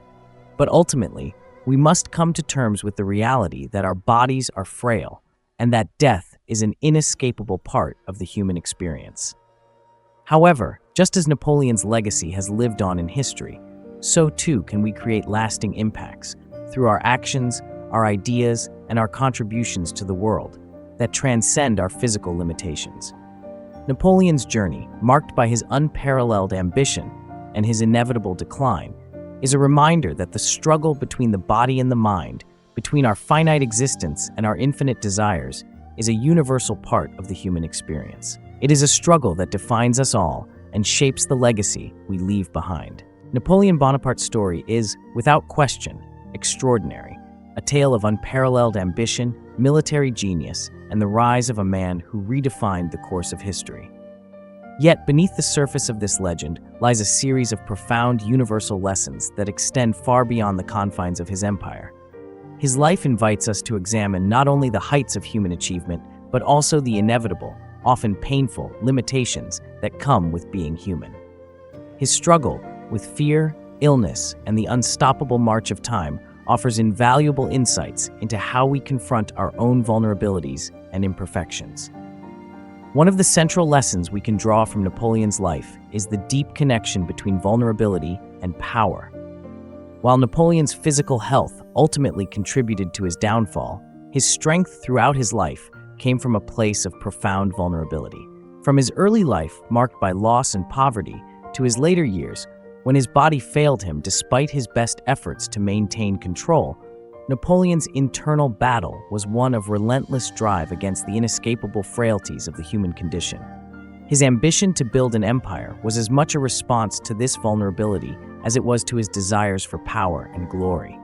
But ultimately, we must come to terms with the reality that our bodies are frail and that death is an inescapable part of the human experience. However, just as Napoleon's legacy has lived on in history, so too can we create lasting impacts through our actions, our ideas, and our contributions to the world that transcend our physical limitations. Napoleon's journey, marked by his unparalleled ambition and his inevitable decline, is a reminder that the struggle between the body and the mind, between our finite existence and our infinite desires, is a universal part of the human experience. It is a struggle that defines us all and shapes the legacy we leave behind. Napoleon Bonaparte's story is, without question, extraordinary, a tale of unparalleled ambition, military genius, and the rise of a man who redefined the course of history. Yet, beneath the surface of this legend lies a series of profound universal lessons that extend far beyond the confines of his empire. His life invites us to examine not only the heights of human achievement, but also the inevitable, often painful, limitations that come with being human. His struggle with fear, illness, and the unstoppable march of time offers invaluable insights into how we confront our own vulnerabilities and imperfections. One of the central lessons we can draw from Napoleon's life is the deep connection between vulnerability and power. While Napoleon's physical health ultimately contributed to his downfall, his strength throughout his life came from a place of profound vulnerability. From his early life, marked by loss and poverty, to his later years, when his body failed him despite his best efforts to maintain control, Napoleon's internal battle was one of relentless drive against the inescapable frailties of the human condition. His ambition to build an empire was as much a response to this vulnerability as it was to his desires for power and glory.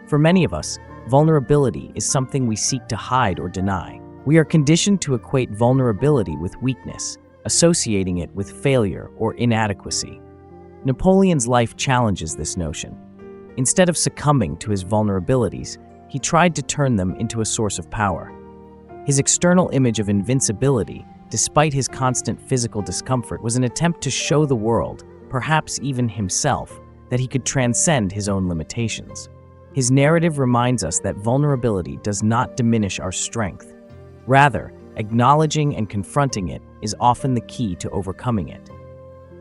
For many of us, vulnerability is something we seek to hide or deny. We are conditioned to equate vulnerability with weakness, associating it with failure or inadequacy. Napoleon's life challenges this notion. Instead of succumbing to his vulnerabilities, he tried to turn them into a source of power. His external image of invincibility, despite his constant physical discomfort, was an attempt to show the world, perhaps even himself, that he could transcend his own limitations. His narrative reminds us that vulnerability does not diminish our strength. Rather, acknowledging and confronting it is often the key to overcoming it.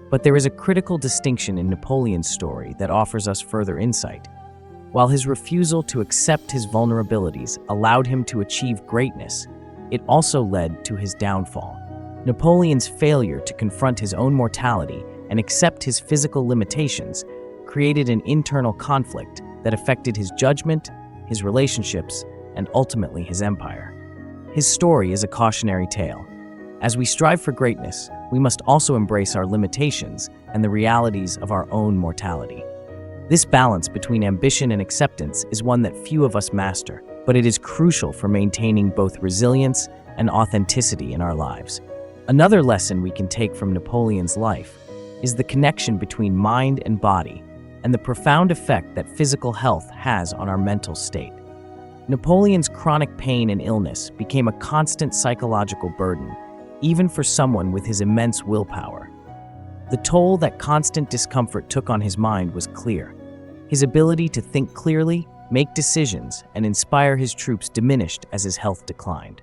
But there is a critical distinction in Napoleon's story that offers us further insight. While his refusal to accept his vulnerabilities allowed him to achieve greatness, it also led to his downfall. Napoleon's failure to confront his own mortality and accept his physical limitations created an internal conflict that affected his judgment, his relationships, and ultimately his empire. His story is a cautionary tale. As we strive for greatness, we must also embrace our limitations and the realities of our own mortality. This balance between ambition and acceptance is one that few of us master, but it is crucial for maintaining both resilience and authenticity in our lives. Another lesson we can take from Napoleon's life is the connection between mind and body and the profound effect that physical health has on our mental state. Napoleon's chronic pain and illness became a constant psychological burden, even for someone with his immense willpower. The toll that constant discomfort took on his mind was clear. His ability to think clearly, make decisions, and inspire his troops diminished as his health declined.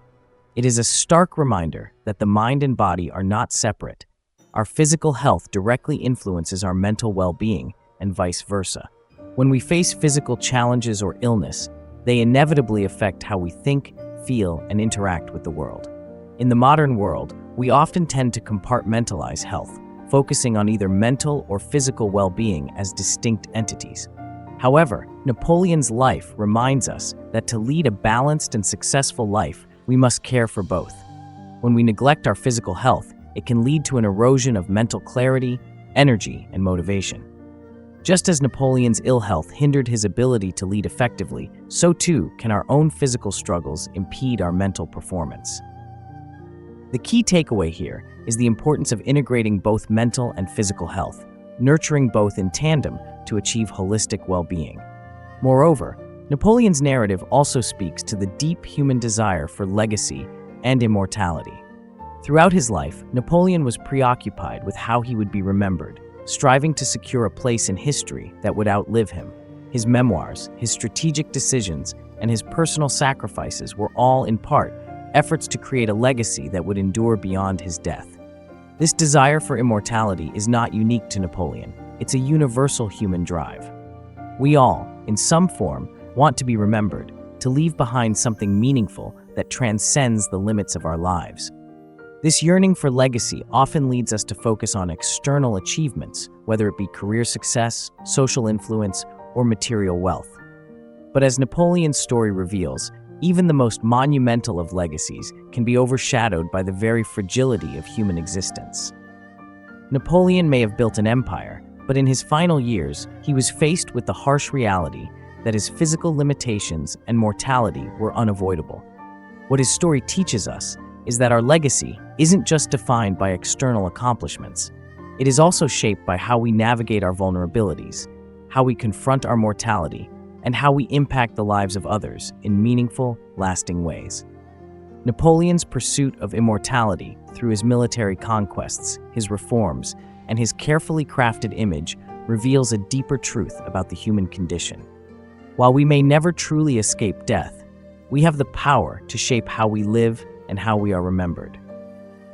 It is a stark reminder that the mind and body are not separate. Our physical health directly influences our mental well-being, and vice versa. When we face physical challenges or illness, they inevitably affect how we think, feel, and interact with the world. In the modern world, we often tend to compartmentalize health, focusing on either mental or physical well-being as distinct entities. However, Napoleon's life reminds us that to lead a balanced and successful life, we must care for both. When we neglect our physical health, it can lead to an erosion of mental clarity, energy, and motivation. Just as Napoleon's ill health hindered his ability to lead effectively, so too can our own physical struggles impede our mental performance. The key takeaway here is the importance of integrating both mental and physical health, nurturing both in tandem to achieve holistic well-being. Moreover, Napoleon's narrative also speaks to the deep human desire for legacy and immortality. Throughout his life, Napoleon was preoccupied with how he would be remembered, striving to secure a place in history that would outlive him. His memoirs, his strategic decisions, and his personal sacrifices were all, in part, efforts to create a legacy that would endure beyond his death. This desire for immortality is not unique to Napoleon. It's a universal human drive. We all, in some form, want to be remembered, to leave behind something meaningful that transcends the limits of our lives. This yearning for legacy often leads us to focus on external achievements, whether it be career success, social influence, or material wealth. But as Napoleon's story reveals, even the most monumental of legacies can be overshadowed by the very fragility of human existence. Napoleon may have built an empire, but in his final years, he was faced with the harsh reality that his physical limitations and mortality were unavoidable. What his story teaches us is that our legacy isn't just defined by external accomplishments. It is also shaped by how we navigate our vulnerabilities, how we confront our mortality, and how we impact the lives of others in meaningful, lasting ways. Napoleon's pursuit of immortality through his military conquests, his reforms, and his carefully crafted image reveals a deeper truth about the human condition. While we may never truly escape death, we have the power to shape how we live and how we are remembered.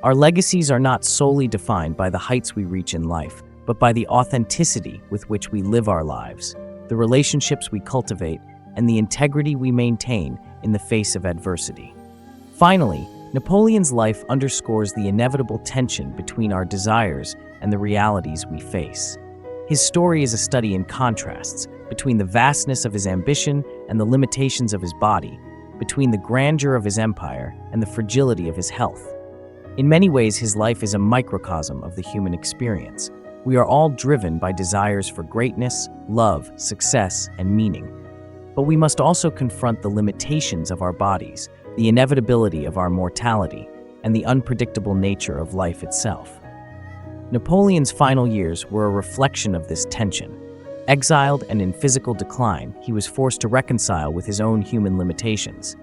Our legacies are not solely defined by the heights we reach in life, but by the authenticity with which we live our lives, the relationships we cultivate, and the integrity we maintain in the face of adversity. Finally, Napoleon's life underscores the inevitable tension between our desires and the realities we face. His story is a study in contrasts, between the vastness of his ambition and the limitations of his body, between the grandeur of his empire and the fragility of his health. In many ways, his life is a microcosm of the human experience. We are all driven by desires for greatness, love, success, and meaning. But we must also confront the limitations of our bodies, the inevitability of our mortality, and the unpredictable nature of life itself. Napoleon's final years were a reflection of this tension. Exiled and in physical decline, he was forced to reconcile with his own human limitations.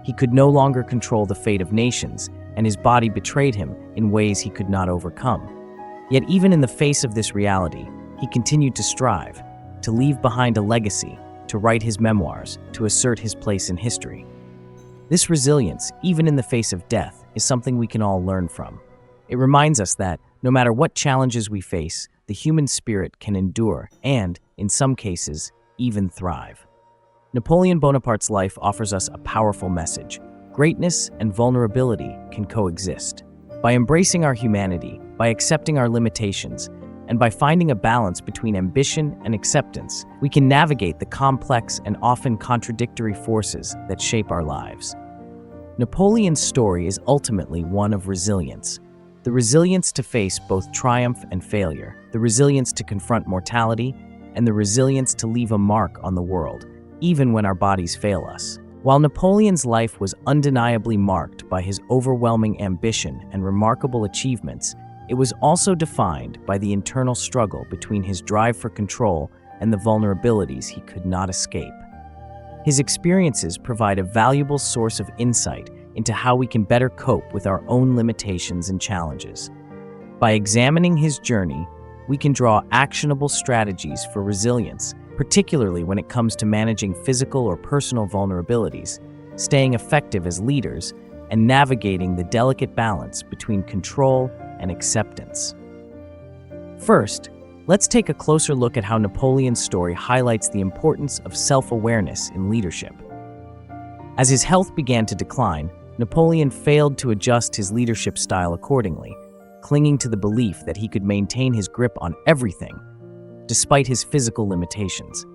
He could no longer control the fate of nations, and his body betrayed him in ways he could not overcome. Yet even in the face of this reality, he continued to strive, to leave behind a legacy, to write his memoirs, to assert his place in history. This resilience, even in the face of death, is something we can all learn from. It reminds us that, no matter what challenges we face, the human spirit can endure and, in some cases, even thrive. Napoleon Bonaparte's life offers us a powerful message. Greatness and vulnerability can coexist. By embracing our humanity, by accepting our limitations, and by finding a balance between ambition and acceptance, we can navigate the complex and often contradictory forces that shape our lives. Napoleon's story is ultimately one of resilience. The resilience to face both triumph and failure, the resilience to confront mortality, and the resilience to leave a mark on the world, even when our bodies fail us. While Napoleon's life was undeniably marked by his overwhelming ambition and remarkable achievements, it was also defined by the internal struggle between his drive for control and the vulnerabilities he could not escape. His experiences provide a valuable source of insight into how we can better cope with our own limitations and challenges. By examining his journey, we can draw actionable strategies for resilience, particularly when it comes to managing physical or personal vulnerabilities, staying effective as leaders, and navigating the delicate balance between control and acceptance. First, let's take a closer look at how Napoleon's story highlights the importance of self-awareness in leadership. As his health began to decline, Napoleon failed to adjust his leadership style accordingly, clinging to the belief that he could maintain his grip on everything, despite his physical limitations.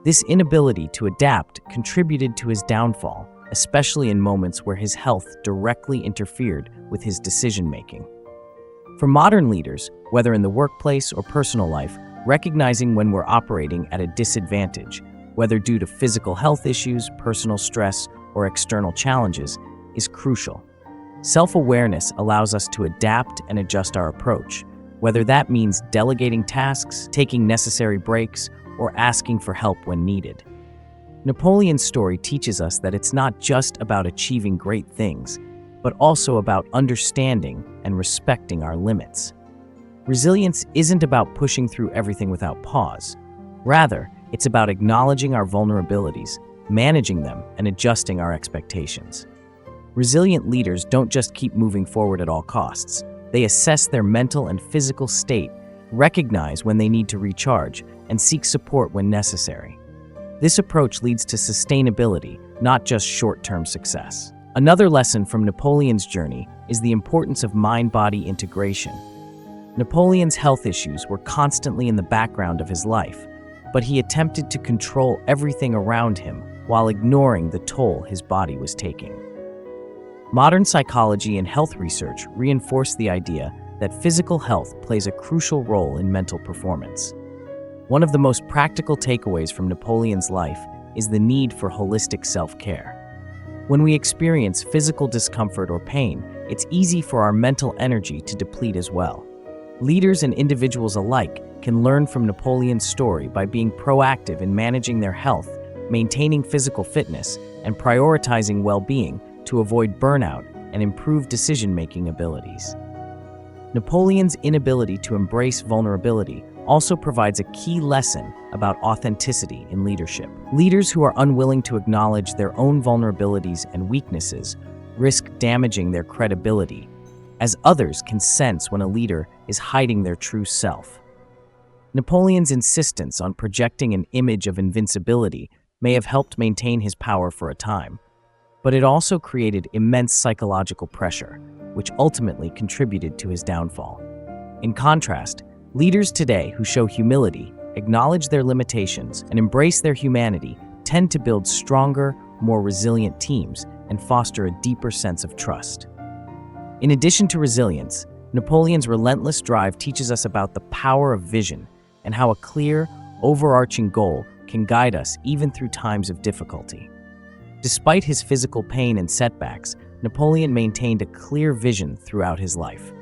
This inability to adapt contributed to his downfall, especially in moments where his health directly interfered with his decision-making. For modern leaders, whether in the workplace or personal life, recognizing when we're operating at a disadvantage, whether due to physical health issues, personal stress, or external challenges, is crucial. Self-awareness allows us to adapt and adjust our approach, whether that means delegating tasks, taking necessary breaks, or asking for help when needed. Napoleon's story teaches us that it's not just about achieving great things, but also about understanding and respecting our limits. Resilience isn't about pushing through everything without pause. Rather, it's about acknowledging our vulnerabilities, managing them, and adjusting our expectations. Resilient leaders don't just keep moving forward at all costs. They assess their mental and physical state, recognize when they need to recharge, and seek support when necessary. This approach leads to sustainability, not just short-term success. Another lesson from Napoleon's journey is the importance of mind-body integration. Napoleon's health issues were constantly in the background of his life, but he attempted to control everything around him while ignoring the toll his body was taking. Modern psychology and health research reinforce the idea that physical health plays a crucial role in mental performance. One of the most practical takeaways from Napoleon's life is the need for holistic self-care. When we experience physical discomfort or pain, it's easy for our mental energy to deplete as well. Leaders and individuals alike can learn from Napoleon's story by being proactive in managing their health, maintaining physical fitness, and prioritizing well-being to avoid burnout and improve decision-making abilities. Napoleon's inability to embrace vulnerability also provides a key lesson about authenticity in leadership. Leaders who are unwilling to acknowledge their own vulnerabilities and weaknesses risk damaging their credibility, as others can sense when a leader is hiding their true self. Napoleon's insistence on projecting an image of invincibility may have helped maintain his power for a time, but it also created immense psychological pressure, which ultimately contributed to his downfall. In contrast, leaders today who show humility, acknowledge their limitations, and embrace their humanity tend to build stronger, more resilient teams and foster a deeper sense of trust. In addition to resilience, Napoleon's relentless drive teaches us about the power of vision and how a clear, overarching goal can guide us even through times of difficulty. Despite his physical pain and setbacks, Napoleon maintained a clear vision throughout his life.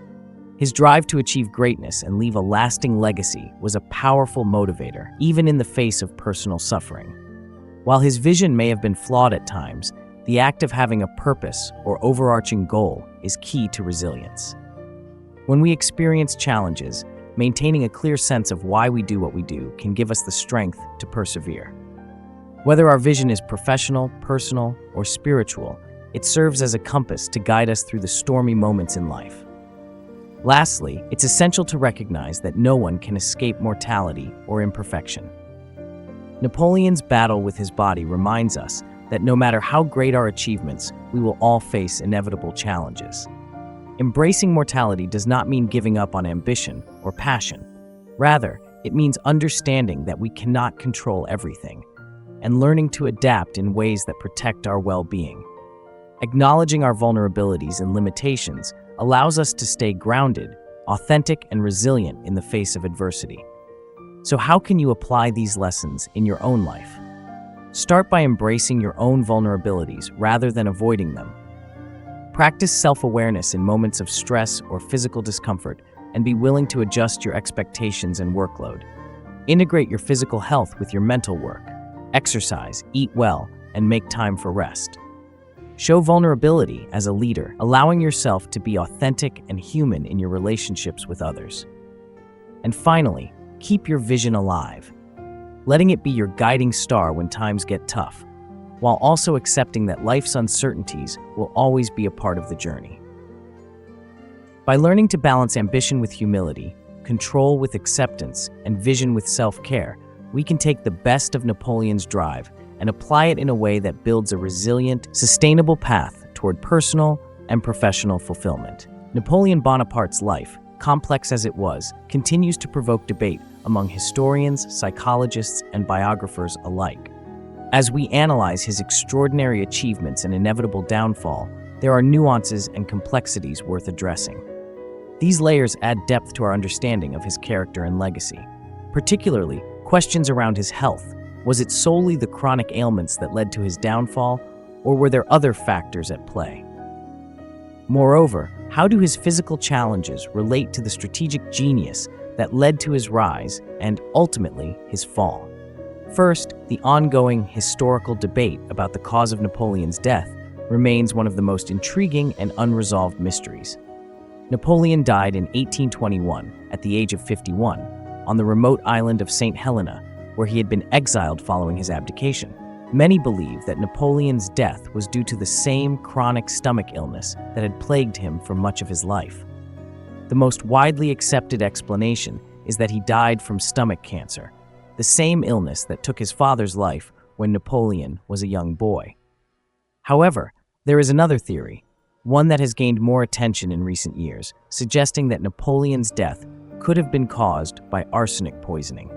His drive to achieve greatness and leave a lasting legacy was a powerful motivator, even in the face of personal suffering. While his vision may have been flawed at times, the act of having a purpose or overarching goal is key to resilience. When we experience challenges, maintaining a clear sense of why we do what we do can give us the strength to persevere. Whether our vision is professional, personal, or spiritual, it serves as a compass to guide us through the stormy moments in life. Lastly, it's essential to recognize that no one can escape mortality or imperfection. Napoleon's battle with his body reminds us that no matter how great our achievements, we will all face inevitable challenges. Embracing mortality does not mean giving up on ambition or passion. Rather, it means understanding that we cannot control everything and learning to adapt in ways that protect our well-being. Acknowledging our vulnerabilities and limitations allows us to stay grounded, authentic, and resilient in the face of adversity. So how can you apply these lessons in your own life? Start by embracing your own vulnerabilities rather than avoiding them. Practice self-awareness in moments of stress or physical discomfort and be willing to adjust your expectations and workload. Integrate your physical health with your mental work. Exercise, eat well, and make time for rest. Show vulnerability as a leader, allowing yourself to be authentic and human in your relationships with others. And finally, keep your vision alive, letting it be your guiding star when times get tough, while also accepting that life's uncertainties will always be a part of the journey. By learning to balance ambition with humility, control with acceptance, and vision with self-care, we can take the best of Napoleon's drive and apply it in a way that builds a resilient, sustainable path toward personal and professional fulfillment. Napoleon Bonaparte's life, complex as it was, continues to provoke debate among historians, psychologists, and biographers alike. As we analyze his extraordinary achievements and inevitable downfall, there are nuances and complexities worth addressing. These layers add depth to our understanding of his character and legacy, particularly questions around his health. Was it solely the chronic ailments that led to his downfall, or were there other factors at play? Moreover, how do his physical challenges relate to the strategic genius that led to his rise and, ultimately, his fall? First, the ongoing historical debate about the cause of Napoleon's death remains one of the most intriguing and unresolved mysteries. Napoleon died in 1821 at the age of 51 on the remote island of St. Helena, where he had been exiled following his abdication. Many believe that Napoleon's death was due to the same chronic stomach illness that had plagued him for much of his life. The most widely accepted explanation is that he died from stomach cancer, the same illness that took his father's life when Napoleon was a young boy. However, there is another theory, one that has gained more attention in recent years, suggesting that Napoleon's death could have been caused by arsenic poisoning.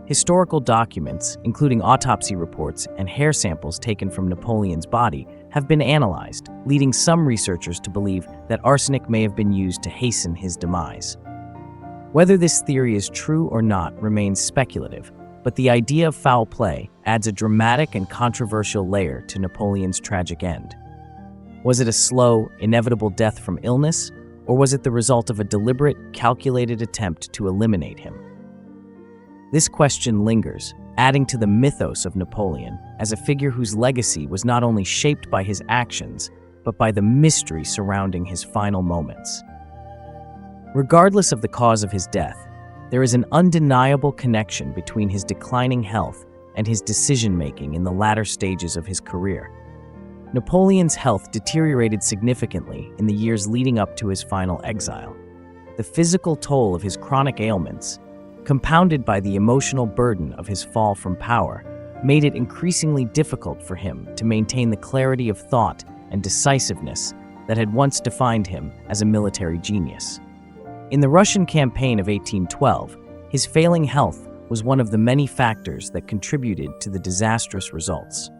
Historical documents, including autopsy reports and hair samples taken from Napoleon's body, have been analyzed, leading some researchers to believe that arsenic may have been used to hasten his demise. Whether this theory is true or not remains speculative, but the idea of foul play adds a dramatic and controversial layer to Napoleon's tragic end. Was it a slow, inevitable death from illness, or was it the result of a deliberate, calculated attempt to eliminate him? This question lingers, adding to the mythos of Napoleon as a figure whose legacy was not only shaped by his actions, but by the mystery surrounding his final moments. Regardless of the cause of his death, there is an undeniable connection between his declining health and his decision-making in the latter stages of his career. Napoleon's health deteriorated significantly in the years leading up to his final exile. The physical toll of his chronic ailments, compounded by the emotional burden of his fall from power, made it increasingly difficult for him to maintain the clarity of thought and decisiveness that had once defined him as a military genius. In the Russian campaign of 1812, his failing health was one of the many factors that contributed to the disastrous results.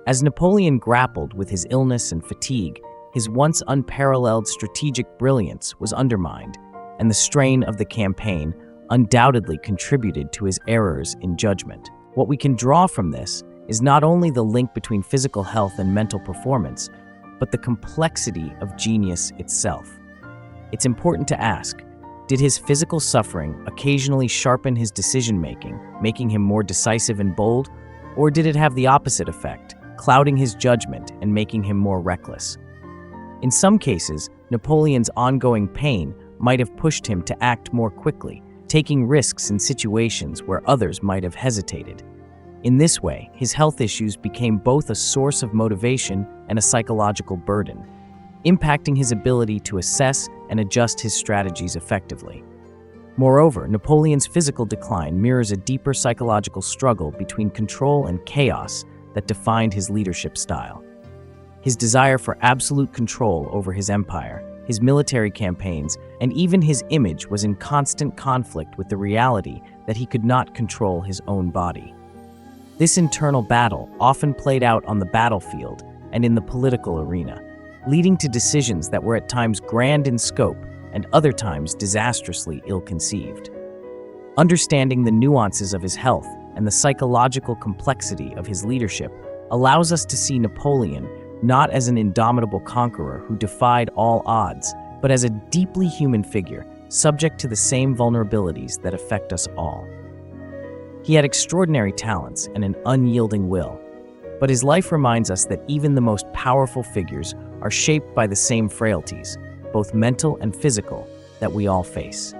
As Napoleon grappled with his illness and fatigue, his once unparalleled strategic brilliance was undermined, and the strain of the campaign undoubtedly contributed to his errors in judgment. What we can draw from this is not only the link between physical health and mental performance, but the complexity of genius itself. It's important to ask, did his physical suffering occasionally sharpen his decision-making, making him more decisive and bold, or did it have the opposite effect, clouding his judgment and making him more reckless? In some cases, Napoleon's ongoing pain might have pushed him to act more quickly, taking risks in situations where others might have hesitated. In this way, his health issues became both a source of motivation and a psychological burden, impacting his ability to assess and adjust his strategies effectively. Moreover, Napoleon's physical decline mirrors a deeper psychological struggle between control and chaos that defined his leadership style. His desire for absolute control over his empire, his military campaigns, and even his image was in constant conflict with the reality that he could not control his own body. This internal battle often played out on the battlefield and in the political arena, leading to decisions that were at times grand in scope and other times disastrously ill-conceived. Understanding the nuances of his health and the psychological complexity of his leadership allows us to see Napoleon not as an indomitable conqueror who defied all odds, but as a deeply human figure, subject to the same vulnerabilities that affect us all. He had extraordinary talents and an unyielding will, but his life reminds us that even the most powerful figures are shaped by the same frailties, both mental and physical, that we all face.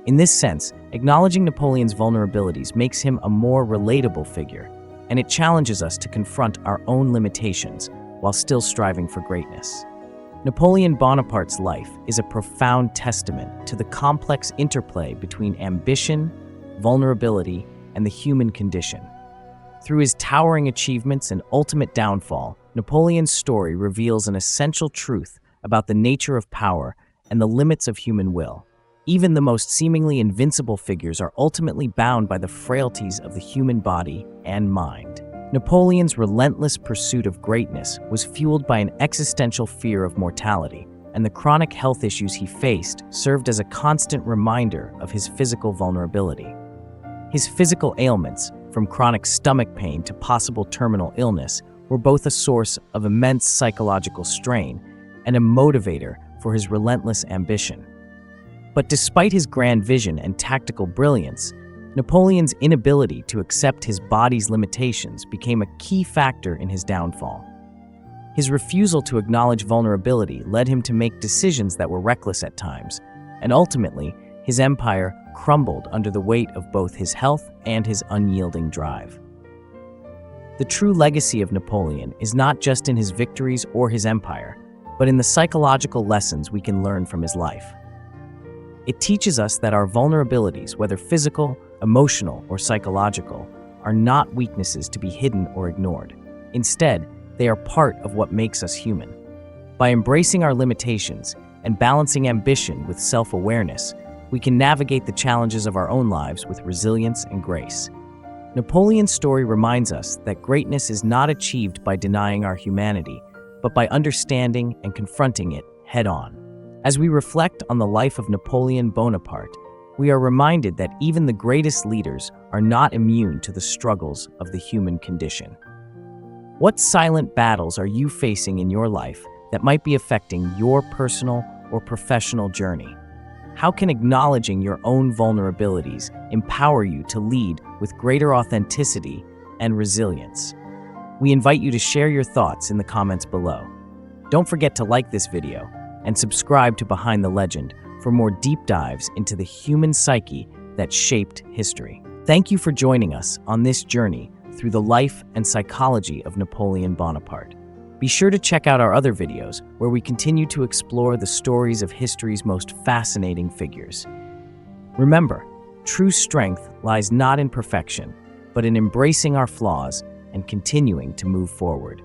In this sense, acknowledging Napoleon's vulnerabilities makes him a more relatable figure, and it challenges us to confront our own limitations while still striving for greatness. Napoleon Bonaparte's life is a profound testament to the complex interplay between ambition, vulnerability, and the human condition. Through his towering achievements and ultimate downfall, Napoleon's story reveals an essential truth about the nature of power and the limits of human will. Even the most seemingly invincible figures are ultimately bound by the frailties of the human body and mind. Napoleon's relentless pursuit of greatness was fueled by an existential fear of mortality, and the chronic health issues he faced served as a constant reminder of his physical vulnerability. His physical ailments, from chronic stomach pain to possible terminal illness, were both a source of immense psychological strain and a motivator for his relentless ambition. But despite his grand vision and tactical brilliance, Napoleon's inability to accept his body's limitations became a key factor in his downfall. His refusal to acknowledge vulnerability led him to make decisions that were reckless at times, and ultimately, his empire crumbled under the weight of both his health and his unyielding drive. The true legacy of Napoleon is not just in his victories or his empire, but in the psychological lessons we can learn from his life. It teaches us that our vulnerabilities, whether physical, emotional, or psychological, are not weaknesses to be hidden or ignored. Instead, they are part of what makes us human. By embracing our limitations and balancing ambition with self-awareness, we can navigate the challenges of our own lives with resilience and grace. Napoleon's story reminds us that greatness is not achieved by denying our humanity, but by understanding and confronting it head-on. As we reflect on the life of Napoleon Bonaparte, we are reminded that even the greatest leaders are not immune to the struggles of the human condition. What silent battles are you facing in your life that might be affecting your personal or professional journey? How can acknowledging your own vulnerabilities empower you to lead with greater authenticity and resilience? We invite you to share your thoughts in the comments below. Don't forget to like this video and subscribe to Behind the Legend for more deep dives into the human psyche that shaped history. Thank you for joining us on this journey through the life and psychology of Napoleon Bonaparte. Be sure to check out our other videos where we continue to explore the stories of history's most fascinating figures. Remember, true strength lies not in perfection, but in embracing our flaws and continuing to move forward.